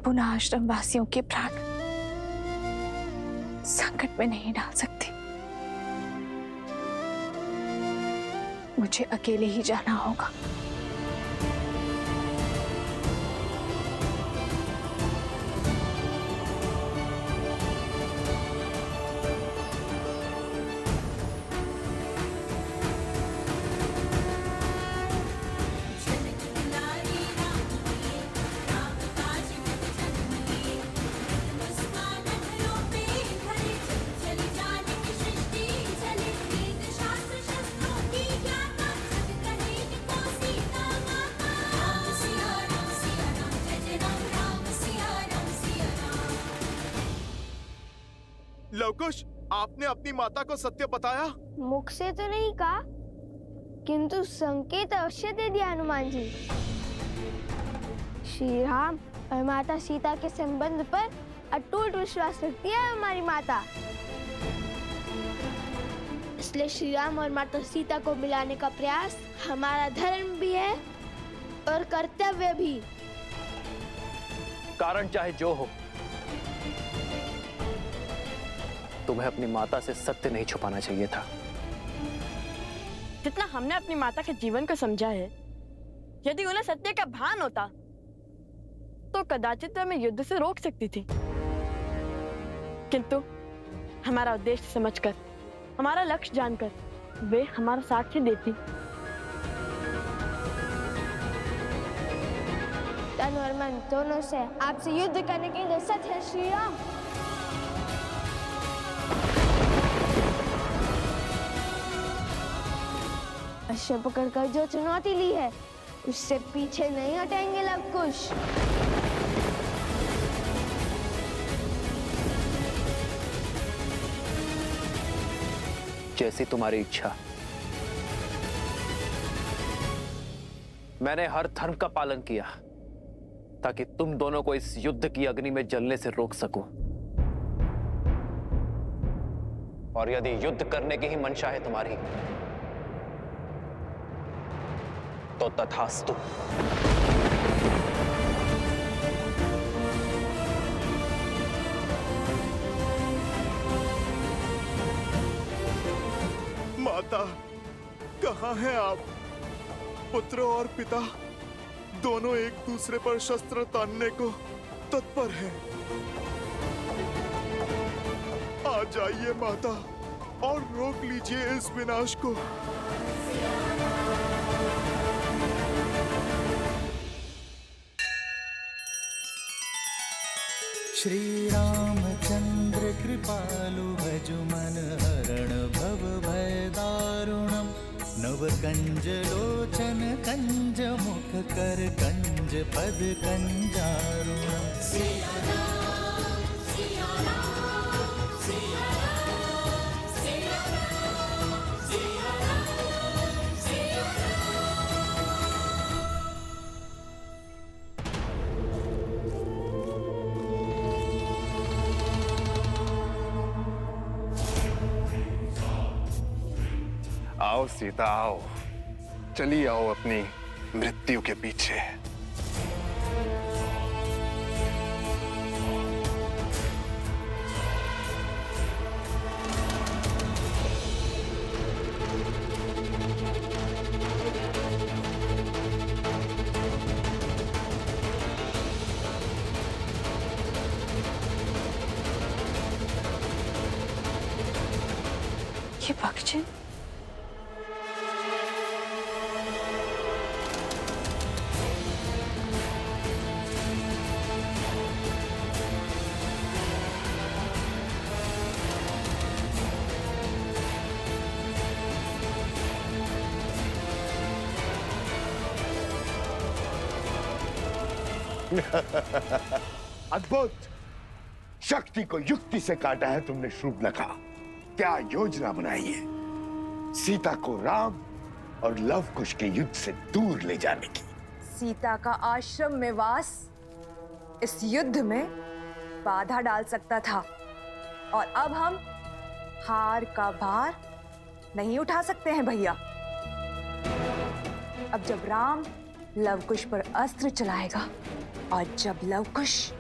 पुनः आश्रम वासियों के प्राण संकट में नहीं डाल सकती। मुझे अकेले ही जाना होगा। लवकुश, आपने अपनी माता को सत्य बताया? मुख से तो नहीं कहा, किंतु संकेत अवश्य दे दिया हनुमान जी। श्री राम और माता सीता के संबंध पर अटूट विश्वास रखती है हमारी माता। इसलिए श्री राम और माता सीता को मिलाने का प्रयास हमारा धर्म भी है और कर्तव्य भी। कारण चाहे जो हो, तुम्हें अपनी माता से सत्य नहीं छुपाना चाहिए था। जितना हमने अपनी माता के जीवन को समझा है, यदि उन्हें सत्य का भान होता तो कदाचित मैं युद्ध से रोक सकती थी, किंतु हमारा उद्देश्य समझकर, हमारा लक्ष्य जानकर वे हमारा साथ ही देती। तन और मन दोनों से आपसे युद्ध करने की दस्सत है श्री राम। अश्व पकड़कर जो चुनौती ली है, उससे पीछे नहीं हटेंगे लवकुश। जैसी तुम्हारी इच्छा। मैंने हर धर्म का पालन किया ताकि तुम दोनों को इस युद्ध की अग्नि में जलने से रोक सकूं। और यदि युद्ध करने की ही मंशा है तुम्हारी, तो तथास्तु। माता, कहाँ हैं आप? पुत्र और पिता दोनों एक दूसरे पर शस्त्र तानने को तत्पर हैं। आ जाइए माता और रोक लीजिए इस विनाश को। श्री रामचंद्र कृपालु भजु मन हरण भव भय दारुणम। नव कंज लोचन कंज मुख कर कंज पद कंजारुणम। आओ सीता, आओ, चली आओ अपनी मृत्यु के पीछे। ये भक्षण अद्भुत! शक्ति को युक्ति से काटा है तुमने शूर्पणखा। क्या योजना बनाई है सीता को राम और लवकुश के युद्ध से दूर ले जाने की। सीता का आश्रम में वास इस युद्ध में बाधा डाल सकता था, और अब हम हार का भार नहीं उठा सकते हैं भैया। अब जब राम लवकुश पर अस्त्र चलाएगा और जब लवकुश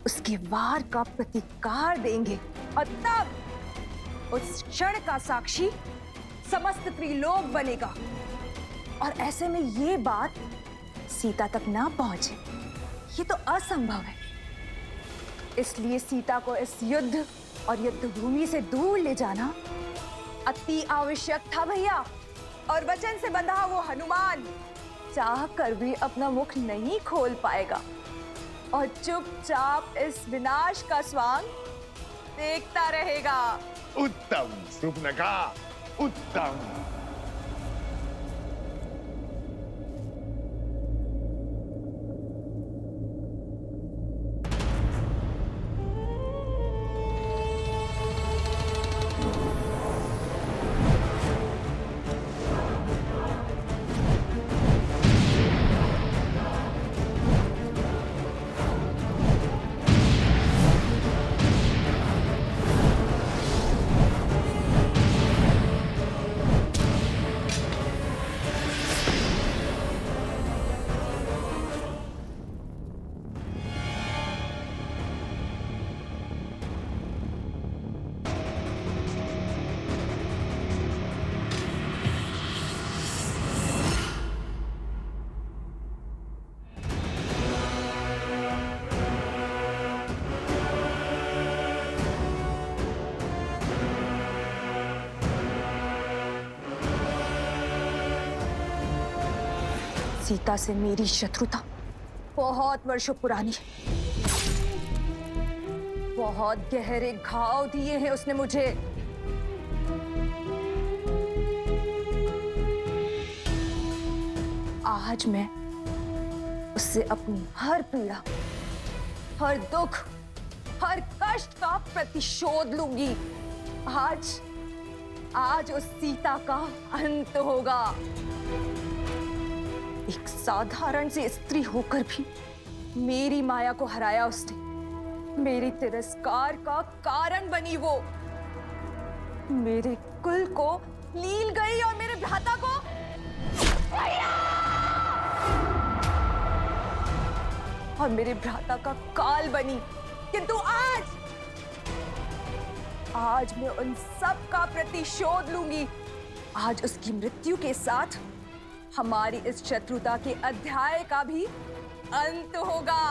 उसके वार का प्रतिकार देंगे और तब उस क्षण का साक्षी समस्त त्रिलोक बनेगा। और ऐसे में ये बात सीता तक ना पहुंचे, ये तो असंभव है। इसलिए सीता को इस युद्ध और युद्ध भूमि से दूर ले जाना अति आवश्यक था भैया। और वचन से बंधा वो हनुमान चाह कर भी अपना मुख नहीं खोल पाएगा और चुपचाप इस विनाश का स्वांग देखता रहेगा। उत्तम सुपनखा, उत्तम। सीता से मेरी शत्रुता बहुत वर्षों पुरानी है। बहुत गहरे घाव दिए हैं उसने मुझे। आज मैं उससे अपनी हर पीड़ा, हर दुख, हर कष्ट का प्रतिशोध लूंगी। आज उस सीता का अंत होगा। एक साधारण सी स्त्री होकर भी मेरी माया को हराया उसने। मेरे तिरस्कार का कारण बनी वो। मेरे कुल को लील गई और मेरे भ्राता को और मेरे भ्राता का काल बनी। किंतु आज मैं उन सब का प्रतिशोध लूंगी। आज उसकी मृत्यु के साथ हमारी इस शत्रुता के अध्याय का भी अंत होगा।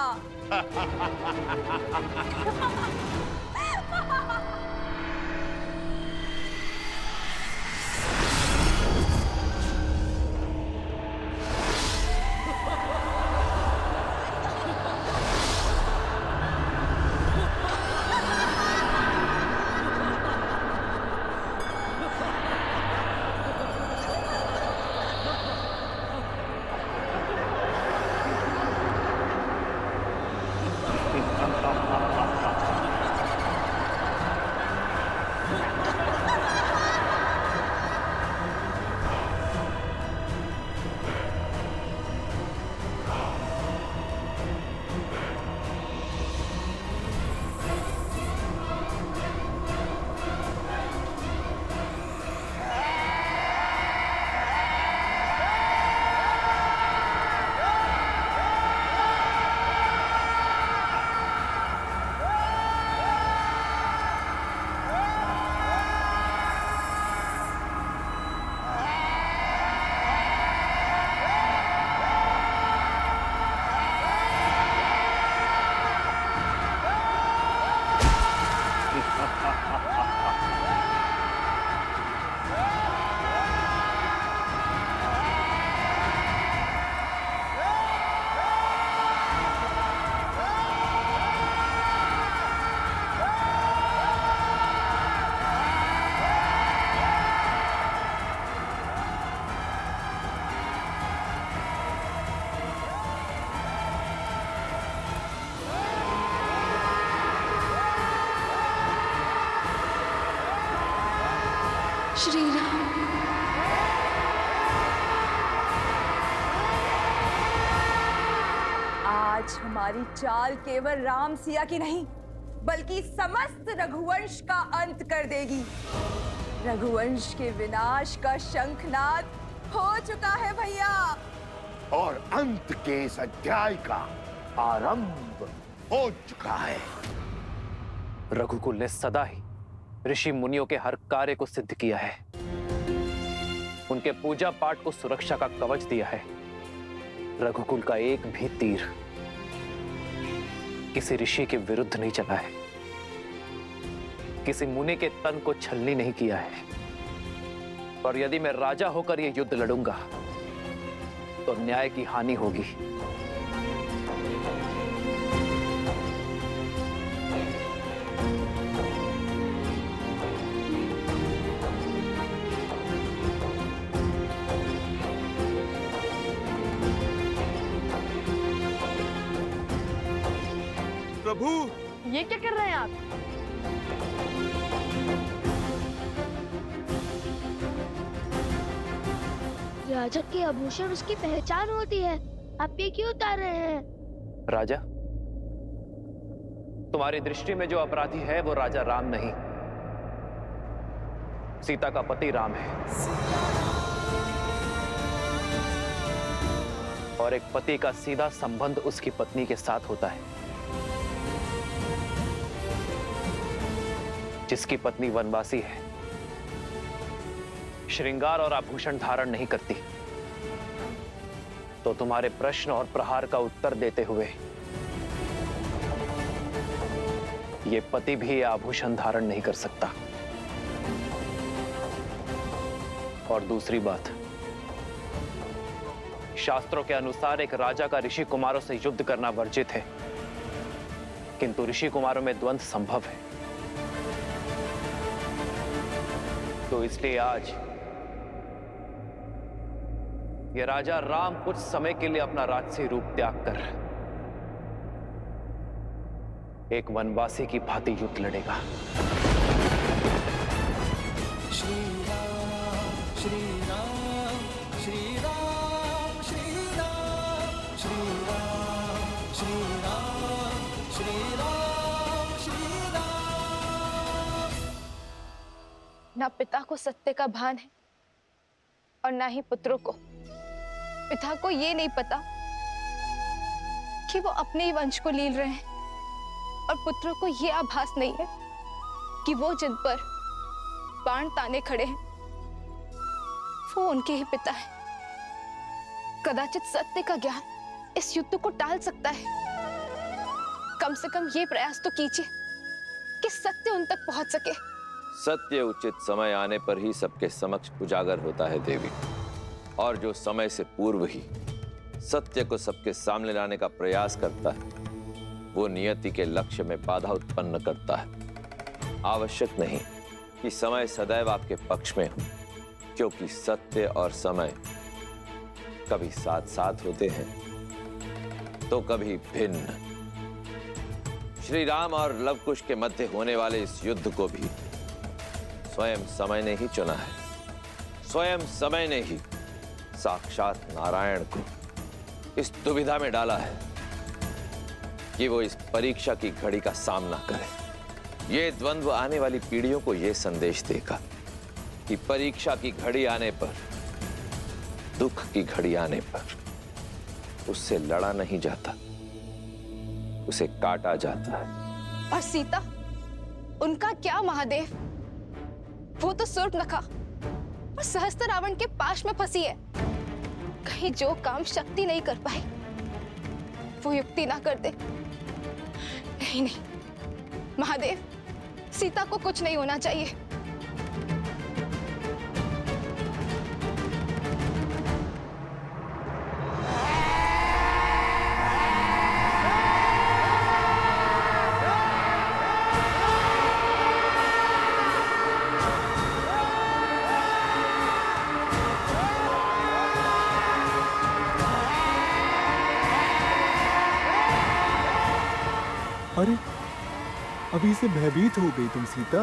श्री राम। आज हमारी चाल केवल राम सिया की नहीं बल्कि समस्त रघुवंश का अंत कर देगी। रघुवंश के विनाश का शंखनाद हो चुका है भैया। और अंत के इस अध्याय का आरंभ हो चुका है। रघुकुल ने सदा ही ऋषि मुनियों के हर कार्य को सिद्ध किया है, उनके पूजा पाठ को सुरक्षा का कवच दिया है। रघुकुल का एक भी तीर किसी ऋषि के विरुद्ध नहीं चला है, किसी मुनि के तन को छलनी नहीं किया है। और यदि मैं राजा होकर यह युद्ध लड़ूंगा तो न्याय की हानि होगी। प्रभु, ये क्या कर रहे हैं आप? राजा के आभूषण उसकी पहचान होती है, आप ये क्यों उतार रहे हैं? राजा, तुम्हारी दृष्टि में जो अपराधी है वो राजा राम नहीं, सीता का पति राम है। और एक पति का सीधा संबंध उसकी पत्नी के साथ होता है। जिसकी पत्नी वनवासी है, श्रृंगार और आभूषण धारण नहीं करती, तो तुम्हारे प्रश्न और प्रहार का उत्तर देते हुए ये पति भी आभूषण धारण नहीं कर सकता। और दूसरी बात, शास्त्रों के अनुसार एक राजा का ऋषि कुमारों से युद्ध करना वर्जित है, किंतु ऋषि कुमारों में द्वंद्व संभव है। तो इसलिए आज ये राजा राम कुछ समय के लिए अपना राजसी रूप त्याग कर एक वनवासी की भांति युद्ध लड़ेगा। श्री राम श्री राम श्री राम श्री राम श्री राम श्री राम श्री राम श्री राम। ना पिता को सत्य का भान है और ना ही पुत्रों को। पिता को ये नहीं पता कि वो अपने ही वंश को लील रहे हैं, और पुत्रों को ये आभास नहीं है कि वो जिन पर बाण ताने खड़े हैं वो उनके ही पिता हैं। कदाचित सत्य का ज्ञान इस युद्ध को टाल सकता है। कम से कम ये प्रयास तो कीजिए कि सत्य उन तक पहुंच सके। सत्य उचित समय आने पर ही सबके समक्ष उजागर होता है देवी, और जो समय से पूर्व ही सत्य को सबके सामने लाने का प्रयास करता है वो नियति के लक्ष्य में बाधा उत्पन्न करता है। आवश्यक नहीं कि समय सदैव आपके पक्ष में हो, क्योंकि सत्य और समय कभी साथ साथ होते हैं तो कभी भिन्न। श्री राम और लवकुश के मध्य होने वाले इस युद्ध को भी स्वयं समय ने ही चुना है। स्वयं समय ने ही साक्षात नारायण को इस दुविधा में डाला है कि वो इस परीक्षा की घड़ी का सामना करे। ये द्वंद्व आने वाली पीढ़ियों को ये संदेश देगा कि परीक्षा की घड़ी आने पर, दुख की घड़ी आने पर उससे लड़ा नहीं जाता, उसे काटा जाता है। और सीता, उनका क्या महादेव? वो तो सूर्पनखा और सहस्त्र रावण के पाश में फंसी है। कहीं जो काम शक्ति नहीं कर पाई वो युक्ति ना कर दे। नहीं नहीं महादेव, सीता को कुछ नहीं होना चाहिए। अरे, अभी से भयभीत हो गई तुम सीता।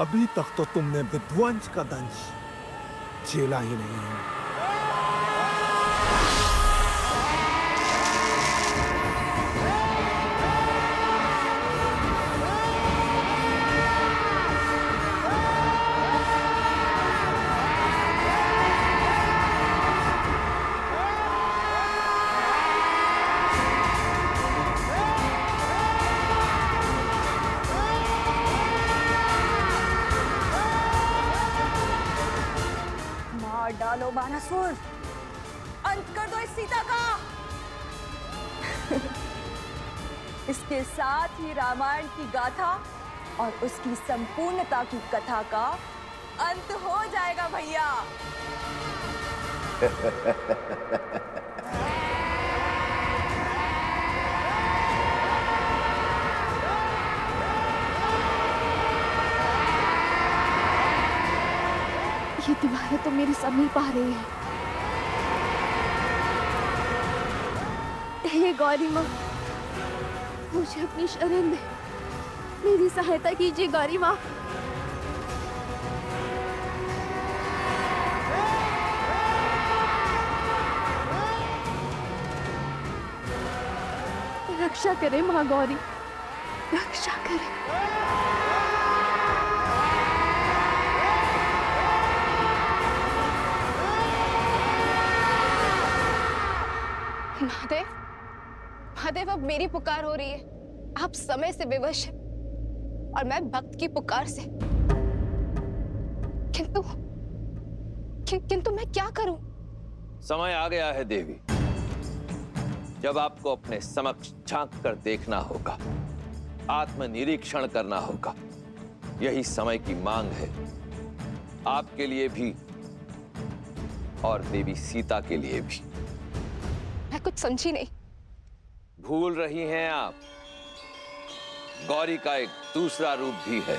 अभी तक तो तुमने विध्वंस का दंश झेला ही नहीं है। काट डालो बानासुर, अंत कर दो इस सीता का। इसके साथ ही रामायण की गाथा और उसकी संपूर्णता की कथा का अंत हो जाएगा भैया। ये दीवारें तो मेरे समीप आ रही है। हे गौरी माँ, मुझे अपनी शरण दे, मेरी सहायता कीजिए गौरी माँ। रक्षा करे माँ गौरी, रक्षा करे। महादेव, महादेव, अब मेरी पुकार हो रही है। आप समय से विवश हैं और मैं भक्त की पुकार से। किंतु मैं क्या करूं? समय आ गया है देवी, जब आपको अपने समक्ष झांक कर देखना होगा, आत्मनिरीक्षण करना होगा। यही समय की मांग है, आपके लिए भी और देवी सीता के लिए भी। मैं कुछ समझी नहीं। भूल रही हैं आप, गौरी का एक दूसरा रूप भी है,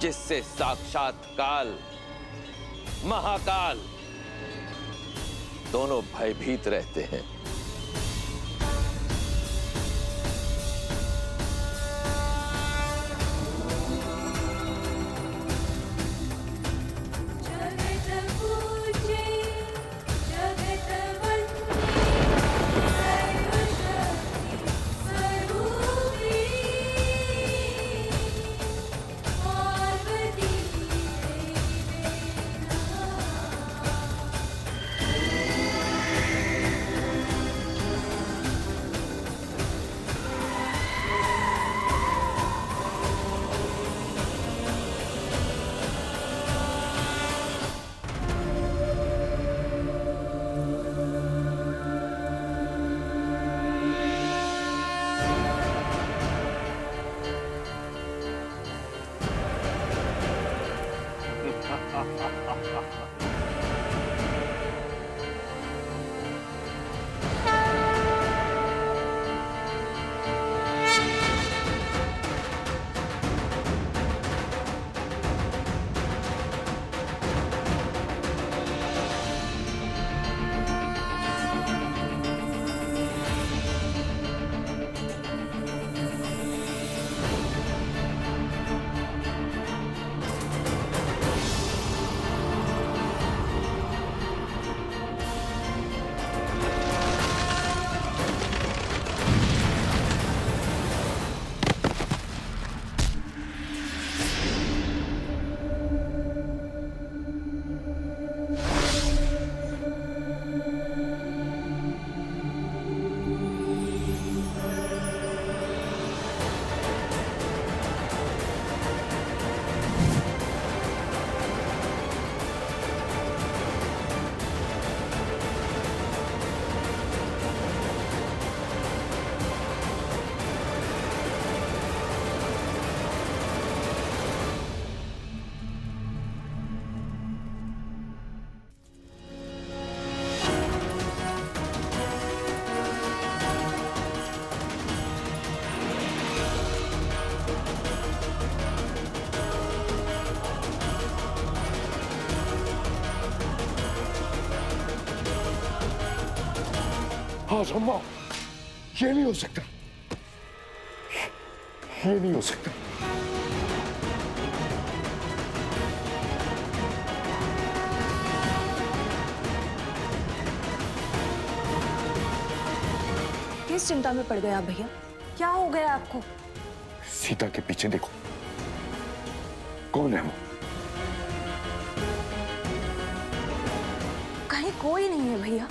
जिससे साक्षात काल, महाकाल दोनों भयभीत रहते हैं। हाँ अम्मा, ये नहीं हो सकता, ये नहीं हो सकता। किस चिंता में पड़ गए आप भैया? क्या हो गया आपको? सीता के पीछे देखो, कौन है वो? कहीं कोई नहीं है भैया।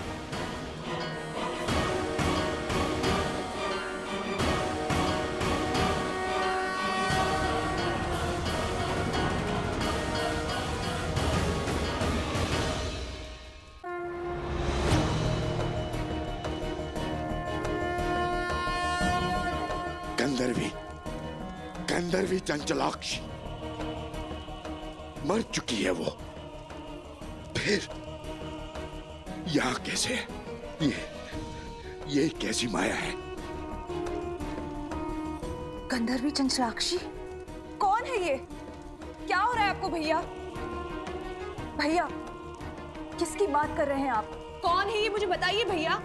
गंधर्वी गंधर्वी चंचलाक्षी मर चुकी है वो। फिर यहाँ कैसे? ये कैसी माया है? गंधर्वी चंचलाक्षी? कौन है ये? क्या हो रहा है आपको भैया? भैया, किसकी बात कर रहे हैं आप? कौन है ये, मुझे बताइए भैया।